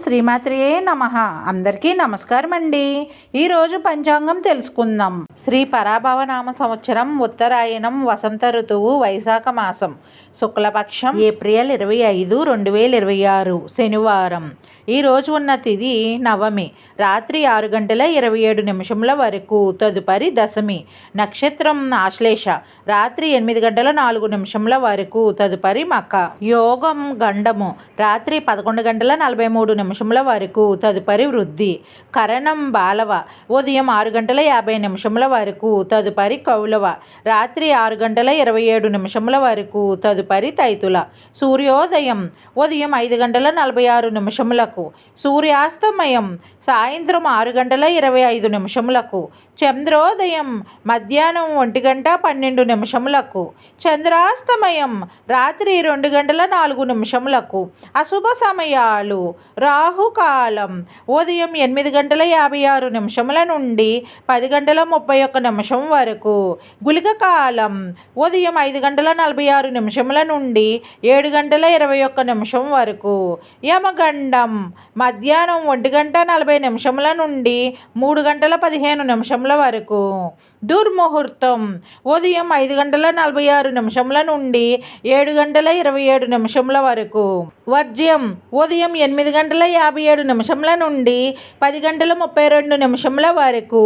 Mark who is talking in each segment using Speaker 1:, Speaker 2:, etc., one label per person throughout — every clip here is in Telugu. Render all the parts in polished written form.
Speaker 1: శ్రీమాత్రియే నమః. అందరికీ నమస్కారం అండి. ఈరోజు పంచాంగం తెలుసుకుందాం. శ్రీ పరాభవనామ సంవత్సరం, ఉత్తరాయణం, వసంత ఋతువు, వైశాఖ మాసం, శుక్లపక్షం, ఏప్రిల్ 25, 2026 శనివారం. ఈరోజు ఉన్న తిథి నవమి, రాత్రి 6:27 వరకు, తదుపరి దశమి. నక్షత్రం ఆశ్లేష, రాత్రి 8:04 వరకు, తదుపరి మక. యోగం గండము, రాత్రి 11:43 వరకు, తదుపరి వృద్ధి. కరణం బాలవ, ఉదయం 6:50 వరకు, తదుపరి కౌలవ, రాత్రి 6:27 వరకు, తదుపరి తైతుల. సూర్యోదయం ఉదయం 5:46 సూర్యాస్తమయం సాయంత్రం 6:25 చంద్రోదయం మధ్యాహ్నం 1:12 చంద్రాస్తమయం రాత్రి 2:04 అశుభ సమయాలు: రాహుకాలం ఉదయం 8:56 నుండి 10:31 వరకు, గుళిక కాలం ఉదయం 5:46 నుండి 7:21 వరకు, యమగండం మధ్యాహ్నం 1:40 నుండి 3:15 వరకు, దుర్ముహూర్తం ఉదయం 5:46 నుండి 7:27 వరకు, వర్జ్యం ఉదయం 8:57 నుండి 10:32 వరకు.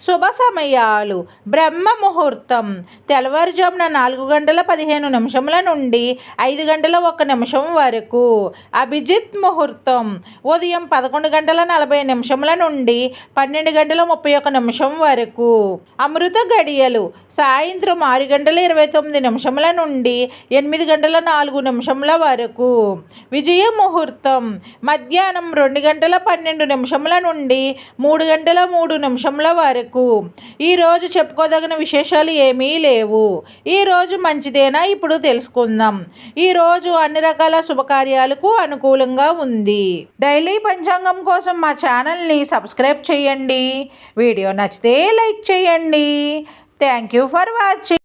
Speaker 1: శుభ సమయాలు: బ్రహ్మ ముహూర్తం తెల్లవారుజామున 4:15 నుండి 5:01 వరకు, అభిజిత్ ముహూర్తం ఉదయం 11:40 నుండి 12:31 వరకు, అమృత గడియలు సాయంత్రం 6:29 నుండి 8:04 వరకు, విజయ ముహూర్తం మధ్యాహ్నం 2:12 నుండి 3:03 వరకు. ఈరోజు చెప్పుకోదగిన విశేషాలు ఏమీ లేవు. ఈరోజు మంచిదేనా? ఇప్పుడు తెలుసుకుందాం. ఈరోజు అన్ని రకాల శుభకార్యాలకు అనుకూలంగా ఉంది. డైలీ పంచాంగం కోసం మా ఛానల్ని సబ్స్క్రైబ్ చేయండి. వీడియో నచ్చితే లైక్ చేయండి. Thank you for watching.